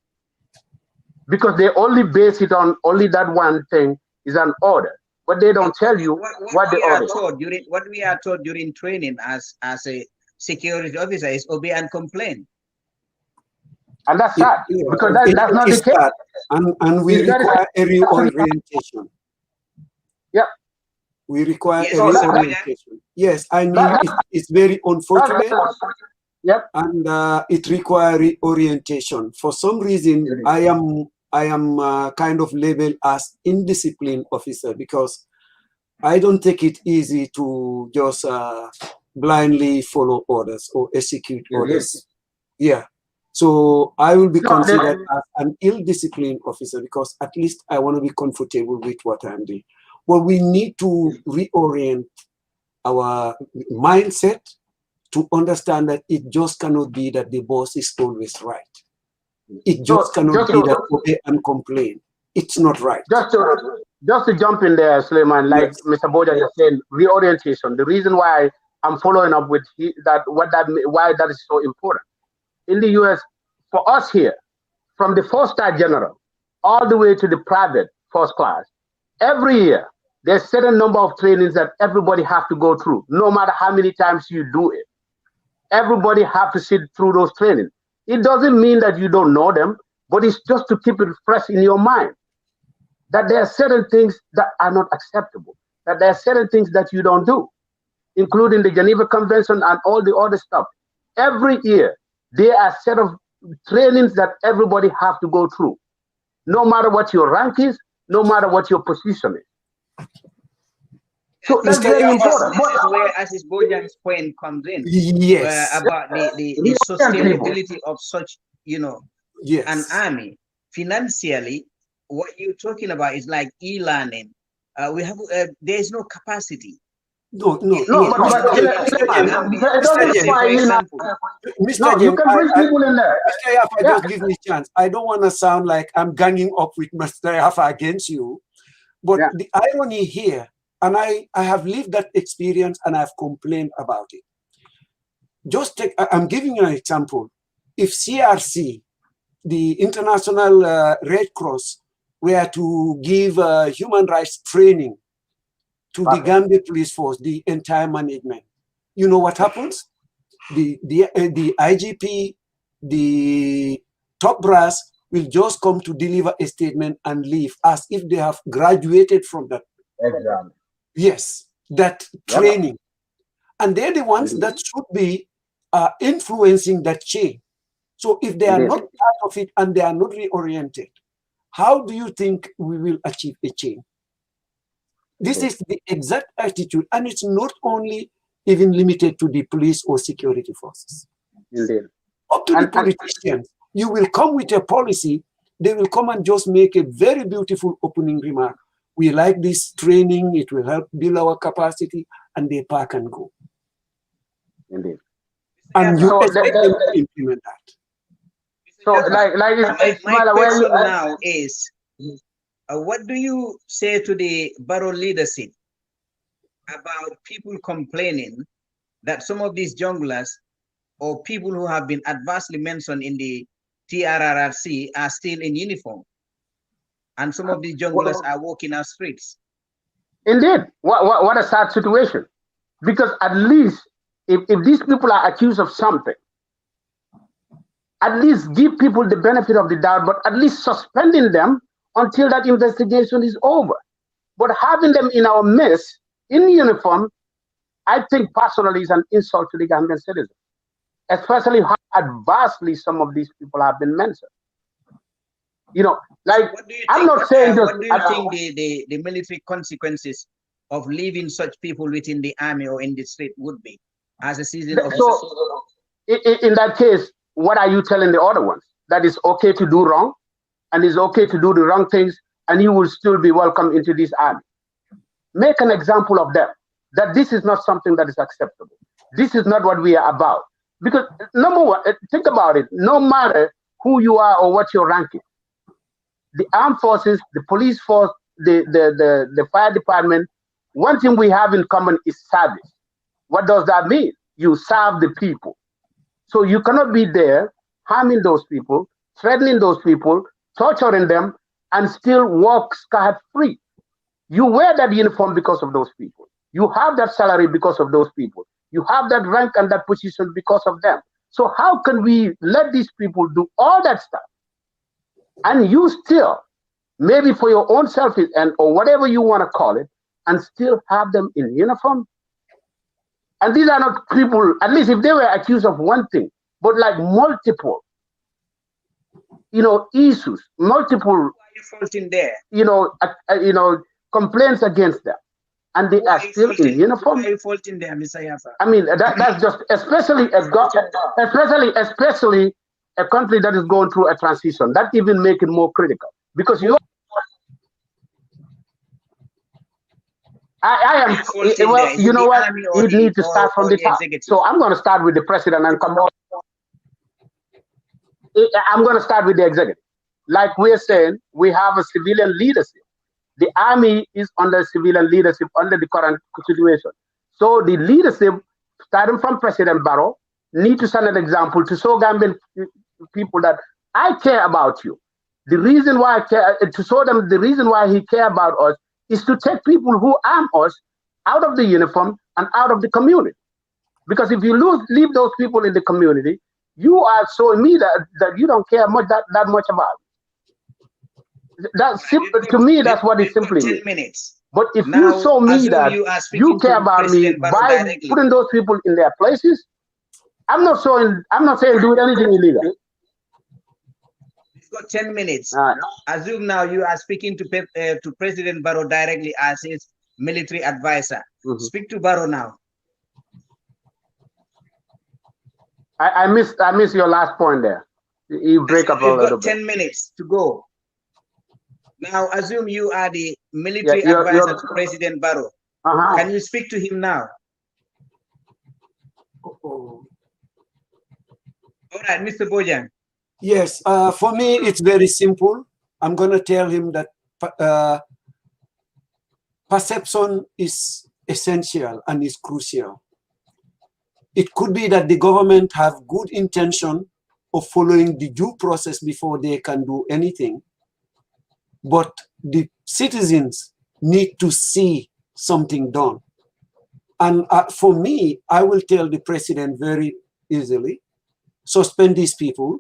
Because they only base it on only that one thing is an order, but they don't tell you what the order is. What we are taught during training as a security officer is obey and complain. And that's sad, because that's not the case. And we require a reorientation. Yep. We require a reorientation. Yes, I mean, it's very unfortunate. Yep. And it requires reorientation. For some reason, I am kind of labeled as indisciplined officer, because I don't take it easy to just blindly follow orders or execute orders. Yeah. So I will be considered as an ill-disciplined officer, because at least I want to be comfortable with what I'm doing. But we need to reorient our mindset to understand that it just cannot be that the boss is always right. It just cannot be that obey and complain. It's not right. Just to jump in there, Sulayman, like Mr. Bojang is saying, reorientation. The reason why I'm following up with why that is so important. In the US, for us here, from the 4-star general all the way to the private first class, every year there's a certain number of trainings that everybody have to go through, no matter how many times you do it. Everybody have to sit through those trainings. It doesn't mean that you don't know them, but it's just to keep it fresh in your mind that there are certain things that are not acceptable, that there are certain things that you don't do, including the Geneva Convention and all the other stuff. Every year, there are a set of trainings that everybody have to go through, no matter what your rank is, no matter what your position is. So that's very important. This is where Aziz Bojang's point comes in. Yes. About the sustainability of such, yes, an army. Financially, what you're talking about is like e-learning. We have there is no capacity. No, but Mr. You can bring people in there. Mr. Yaffa, just give me a chance. I don't want to sound like I'm ganging up with Mr. Yaffa against you, but the irony here, and I have lived that experience and I've complained about it. Just take, I'm giving you an example. If CRC, the International Red Cross, were to give human rights training to the Gambia police force, the entire management, you know what happens? The IGP, the top brass will just come to deliver a statement and leave as if they have graduated from that. Exactly. Yes, that training. And they're the ones that should be influencing that change. So if they are not part of it and they are not reoriented, how do you think we will achieve a change? This is the exact attitude, and it's not only even limited to the police or security forces. Indeed. Up to the politicians, you will come with a policy, they will come and just make a very beautiful opening remark. We like this training, it will help build our capacity, and they pack and go. Indeed. And you expect them to implement that. So, my question now is, what do you say to the Barrow leadership about people complaining that some of these junglers or people who have been adversely mentioned in the TRRC are still in uniform, and some of these junglers are walking our streets? Indeed, what a sad situation. Because at least if these people are accused of something, at least give people the benefit of the doubt, but at least suspending them until that investigation is over. But having them in our midst, in uniform, I think personally is an insult to the Gambian citizens, especially how adversely some of these people have been mentioned. Like, I'm not saying just... What do you think the military consequences of leaving such people within the army or in the street would be as a seasoned officer? So, in that case, what are you telling the other ones? That it's okay to do wrong, and it's okay to do the wrong things, and you will still be welcome into this army. Make an example of them, that this is not something that is acceptable. This is not what we are about. Because number one, think about it, no matter who you are or what your rank is, the armed forces, the police force, the fire department, one thing we have in common is service. What does that mean? You serve the people. So you cannot be there harming those people, threatening those people, torturing them, and still walk scot-free. You wear that uniform because of those people. You have that salary because of those people. You have that rank and that position because of them. So how can we let these people do all that stuff, and you still, maybe for your own selfish end or whatever you want to call it, and still have them in uniform? And these are not people, at least if they were accused of one thing, but like multiple, issues, multiple, complaints against them, and they are still in uniform. Why are you faulting them, Mr. Yaffa? I mean, that's just, especially a country that is going through a transition, that even make it more critical, because I am, well, you know what, we need to start from the top. So I'm going to start with the president and come on. I'm going to start with the executive. Like we're saying, we have a civilian leadership. The army is under civilian leadership under the current situation. So the leadership, starting from President Barrow, need to set an example to show Gambian people that I care about you. The reason why I care, to show them the reason why he care about us, is to take people who arm us out of the uniform and out of the community. Because if you leave those people in the community, you are showing me that you don't care that much about it. That's simple, to me, that's what it simply means. But if you show me that you care about me by putting those people in their places, I'm not saying do anything illegal. You've got 10 minutes. Assume now you are speaking to President Barrow directly as his military advisor. Speak to Barrow now. I missed your last point there. You break up a little bit. You've got 10 minutes to go. Now, assume you are the military Yeah, advisor to President Barrow. Can you speak to him now? All right, Mr. Bojang. Yes, for me, it's very simple. I'm going to tell him that perception is essential and is crucial. It could be that the government have good intention of following the due process before they can do anything. But the citizens need to see something done. And for me, I will tell the president very easily, suspend these people,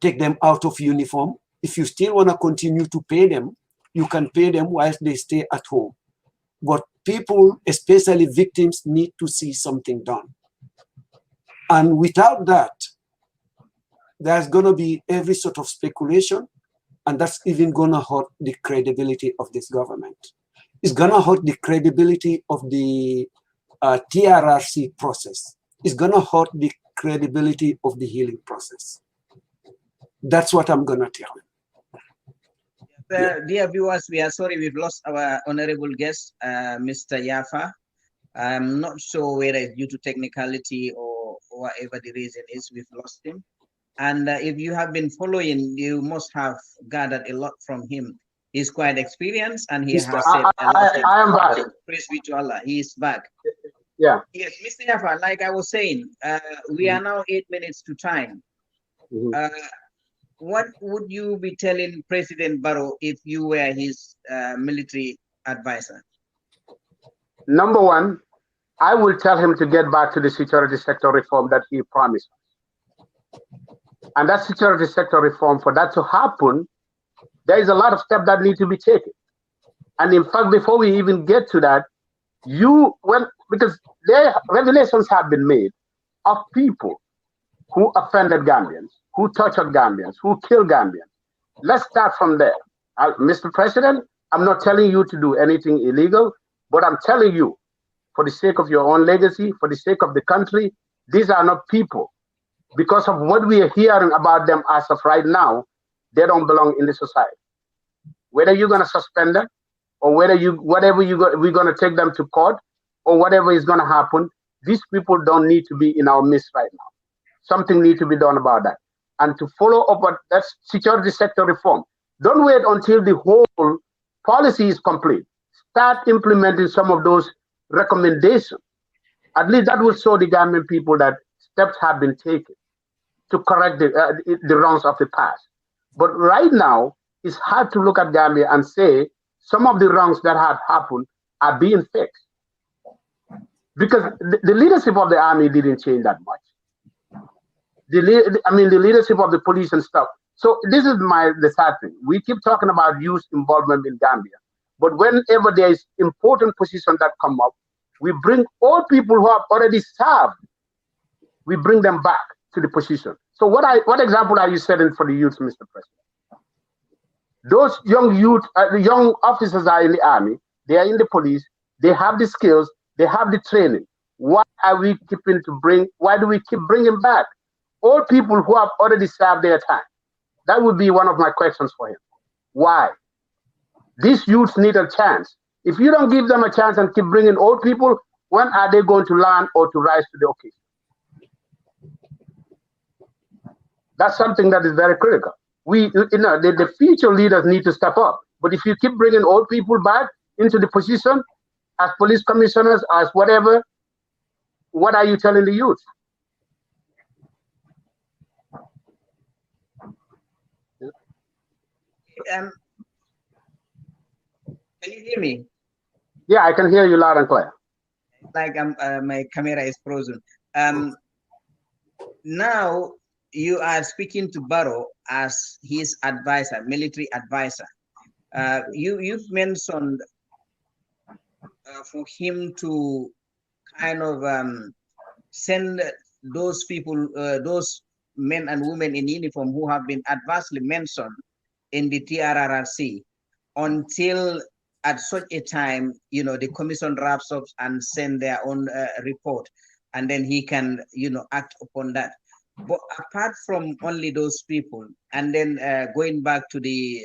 take them out of uniform. If you still want to continue to pay them, you can pay them whilst they stay at home. But people, especially victims, need to see something done. And without that, there's going to be every sort of speculation, and that's even going to hurt the credibility of this government. It's going to hurt the credibility of the TRRC process. It's going to hurt the credibility of the healing process. That's what I'm going to tell him. Dear viewers, we are sorry we've lost our honorable guest, Mr. Yaffa. I'm not sure whether it's due to technicality or whatever the reason is, we've lost him. And if you have been following, you must have gathered a lot from him. He's quite experienced, and he has said a lot. I am back. Praise be to Allah. He is back. Yeah. Yes, Mr. Yaffa, like I was saying, we are now 8 minutes to time. What would you be telling President Barrow if you were his military advisor? Number one, I will tell him to get back to the security sector reform that he promised. And that security sector reform, for that to happen, there is a lot of steps that need to be taken. And in fact, before we even get to that, because there revelations have been made of people who offended Gambians, who tortured Gambians, who killed Gambians. Let's start from there. Mr. President, I'm not telling you to do anything illegal, but I'm telling you, for the sake of your own legacy, for the sake of the country, these are not people. Because of what we are hearing about them as of right now, they don't belong in the society. Whether you're going to suspend them, or whether we're going to take them to court, or whatever is going to happen, these people don't need to be in our midst right now. Something needs to be done about that. And to follow up on that security sector reform, don't wait until the whole policy is complete. Start implementing some of those recommendations. At least that will show the Gambian people that steps have been taken to correct the wrongs of the past. But right now, it's hard to look at Gambia and say some of the wrongs that have happened are being fixed. Because the leadership of the army didn't change that much. The leadership of the police and stuff. So this is the sad thing. We keep talking about youth involvement in Gambia, but whenever there is important positions that come up, we bring all people who have already served, we bring them back to the position. So what example are you setting for the youth, Mr. President? Those young youth, young officers are in the army, they are in the police, they have the skills, they have the training. Why do we keep bringing back all people who have already served their time? That would be one of my questions for him. Why? These youths need a chance. If you don't give them a chance and keep bringing old people, when are they going to learn or to rise to the occasion? That's something that is very critical. The future leaders need to step up. But if you keep bringing old people back into the position as police commissioners, as whatever, what are you telling the youth? Can you hear me? Yeah, I can hear you loud and clear. Like my camera is frozen. Now you are speaking to Barrow as his advisor, military advisor. You've mentioned for him to kind of send those people, those men and women in uniform who have been adversely mentioned in the TRRC until at such a time, you know, the commission wraps up and send their own report, and then he can, you know, act upon that. But apart from only those people, and then going back to the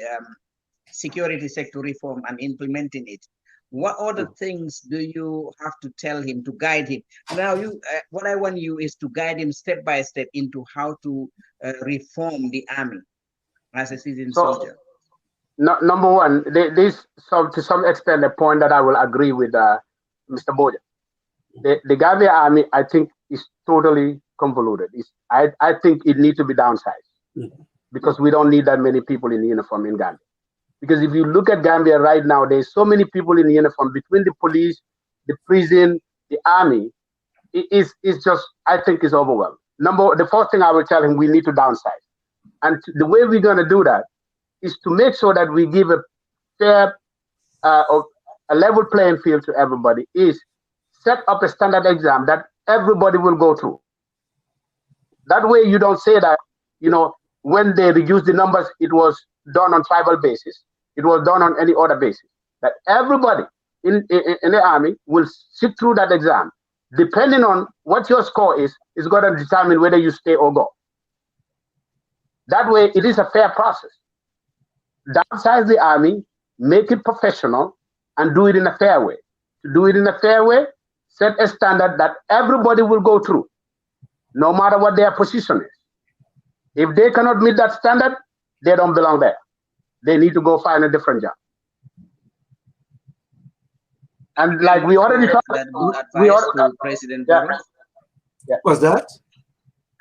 security sector reform and implementing it, what other things do you have to tell him to guide him? Now, what I want you is to guide him step by step into how to reform the army as a seasoned soldier. Number one, this to some extent a point that I will agree with Mr. Bojang. The Gambia army, I think, is totally convoluted. I think it needs to be downsized because we don't need that many people in uniform in Gambia. Because if you look at Gambia right now, there's so many people in uniform between the police, the prison, the army. It's just, I think, it's overwhelmed. The first thing I will tell him, we need to downsize. And the way we're going to do that is to make sure that we give a fair, a level playing field to everybody, is set up a standard exam that everybody will go through. That way you don't say that, you know, when they reduce the numbers, it was done on tribal basis. It was done on any other basis. That everybody in the army will sit through that exam. Depending on what your score is going to determine whether you stay or go. That way, it is a fair process. Downsize the army, make it professional, and do it in a fair way. To do it in a fair way, set a standard that everybody will go through, no matter what their position is. If they cannot meet that standard, they don't belong there. They need to go find a different job. And like we already talked about President. Yeah. What's that?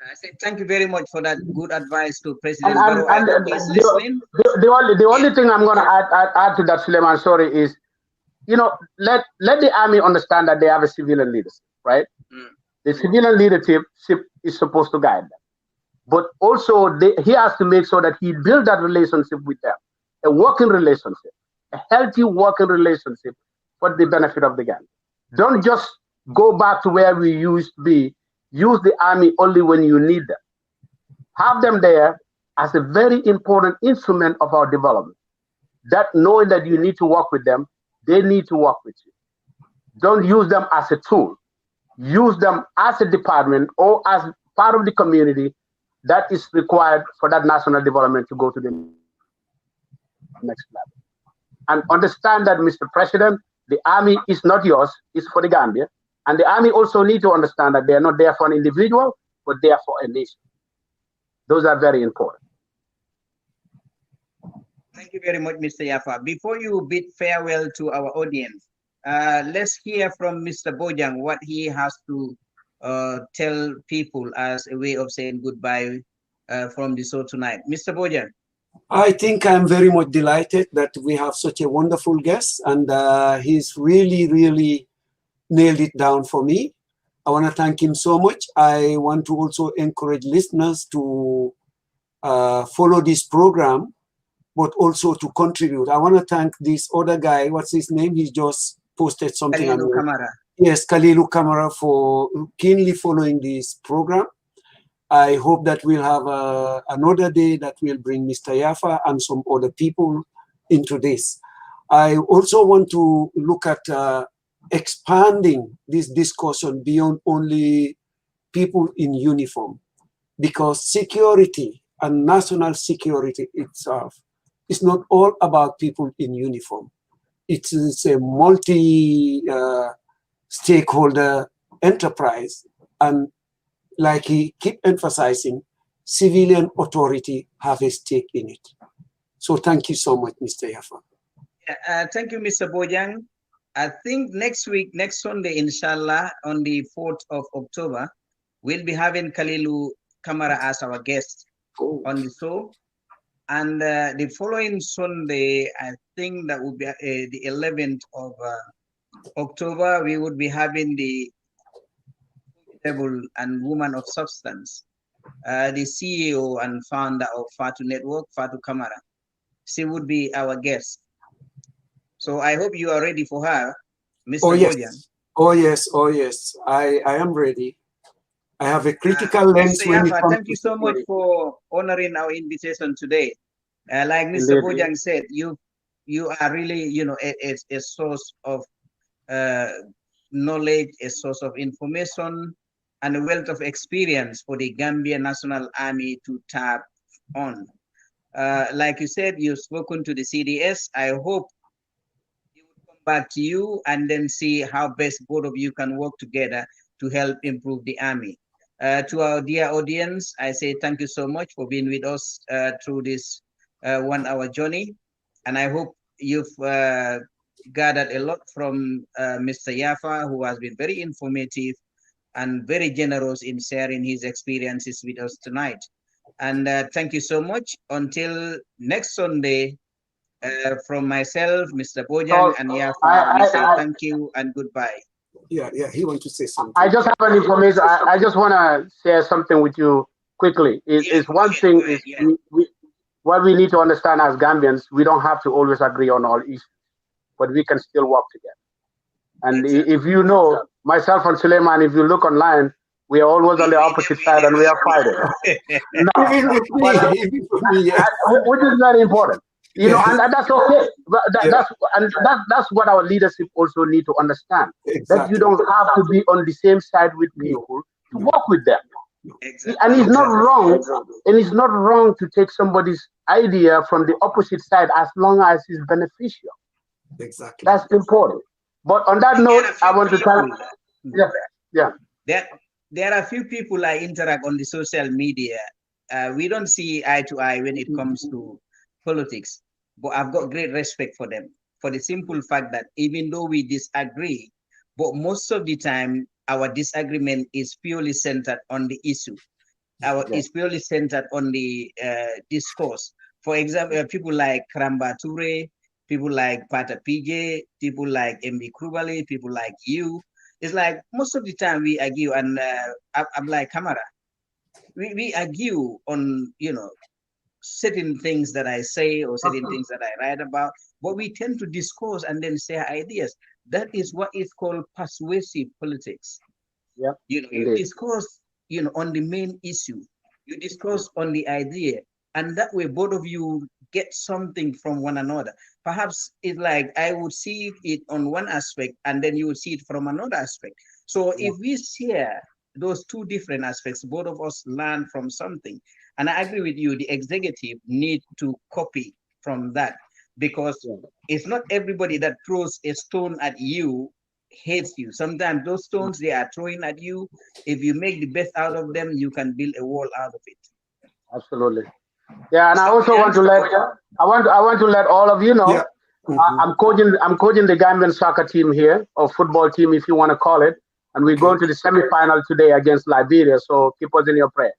I said thank you very much for that good advice to President. The only thing I'm going to add to that, Sulayman, sorry, is, you know, let the army understand that they have a civilian leadership, right? The civilian leadership is supposed to guide them. But also, he has to make sure that he builds that relationship with them, a working relationship, a healthy working relationship for the benefit of the Gambia. Don't just go back to where we used to be. Use the army only when you need them. Have them there as a very important instrument of our development. That knowing that you need to work with them, they need to work with you. Don't use them as a tool. Use them as a department or as part of the community that is required for that national development to go to the next level. And understand that, Mr. President, the army is not yours, it's for the Gambia. And the army also need to understand that they are not there for an individual, but they are for a nation. Those are very important. Thank you very much, Mr. Yaffa. Before you bid farewell to our audience, let's hear from Mr. Bojang what he has to tell people as a way of saying goodbye from the show tonight. Mr. Bojang. I think I'm very much delighted that we have such a wonderful guest, and he's really, really nailed it down for me. I want to thank him so much. I want to also encourage listeners to follow this program, but also to contribute. I want to thank this other guy. What's his name? He just posted something. Yes, Khalilu Kamara, for keenly following this program. I hope that we'll have another day that will bring Mr. Yaffa and some other people into this. I also want to look at expanding this discussion beyond only people in uniform, because security and national security itself is not all about people in uniform. It is a multi-stakeholder enterprise, and like he keep emphasizing, civilian authority have a stake in it. So thank you so much, Mr. Yaffa. Thank you, Mr. Bojang. I think next week, next Sunday, inshallah, on the 4th of October, we'll be having Khalilu Kamara as our guest on the show. And the following Sunday, I think that would be the 11th of October, we would be having the and woman of substance, the CEO and founder of Fatu Network, Fatu Kamara. She would be our guest. So I hope you are ready for her, Mr. Bojang. Oh yes, oh yes. I am ready. I have a critical lens. Thank you so much for honoring our invitation today. Like Mr. Bojang said, you are really, you know, a source of knowledge, a source of information, and a wealth of experience for the Gambia National Army to tap on. Like you said, you've spoken to the CDS. I hope it will come back to you and then see how best both of you can work together to help improve the Army. To our dear audience, I say thank you so much for being with us through this 1 hour journey. And I hope you've gathered a lot from Mr. Yaffa, who has been very informative and very generous in sharing his experiences with us tonight. And thank you so much. Until next Sunday, from myself, Mr. Bojang, and Yaffa, we say thank you and goodbye. Yeah, he wants to say something. I just have an information. I just want to share something with you quickly. One thing is what we need to understand as Gambians, we don't have to always agree on all issues, but we can still work together. And if you know, myself and Sulayman, if you look online, we are always on the opposite side and we are fighting. Which is very important. You know, and that's okay. That's what our leadership also need to understand. Exactly. That you don't have to be on the same side with people to work with them. Exactly. And it's not wrong. And it's not wrong to take somebody's idea from the opposite side as long as it's beneficial. Exactly. That's important. But on that note, I want to tell you, there are a few people I interact on the social media. We don't see eye to eye when it comes to politics, but I've got great respect for them for the simple fact that even though we disagree, but most of the time our disagreement is purely centered on the issue. Is purely centered on the discourse. For example, people like Kramba Toure, people like Pata PJ, people like MB Krubali, people like you. It's like most of the time we argue, and I'm like Kamara. We argue on, you know, certain things that I say or certain things that I write about, but we tend to discourse and then share ideas. That is what is called persuasive politics. Yeah, you know, you discourse, you know, on the main issue. You discuss on the idea, and that way both of you get something from one another. Perhaps it's like I would see it on one aspect, and then you would see it from another aspect. So if we share those two different aspects, both of us learn from something. And I agree with you, the executive need to copy from that, because it's not everybody that throws a stone at you hates you. Sometimes those stones they are throwing at you, if you make the best out of them, you can build a wall out of it. Absolutely. Yeah, and I also want to let I want to let all of you know, I'm coaching the Gambian soccer team here, or football team if you want to call it, and we're going to the semi-final today against Liberia. So keep us in your prayer.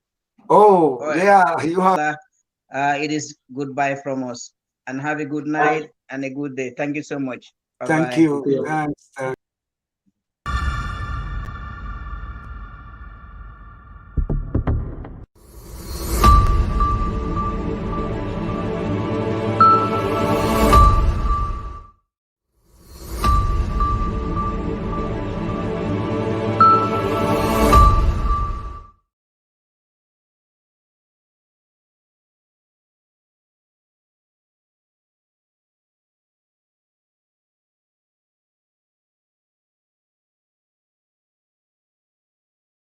You have. It is goodbye from us, and have a good night and a good day. Thank you so much. Bye-bye. Thank you. Thanks.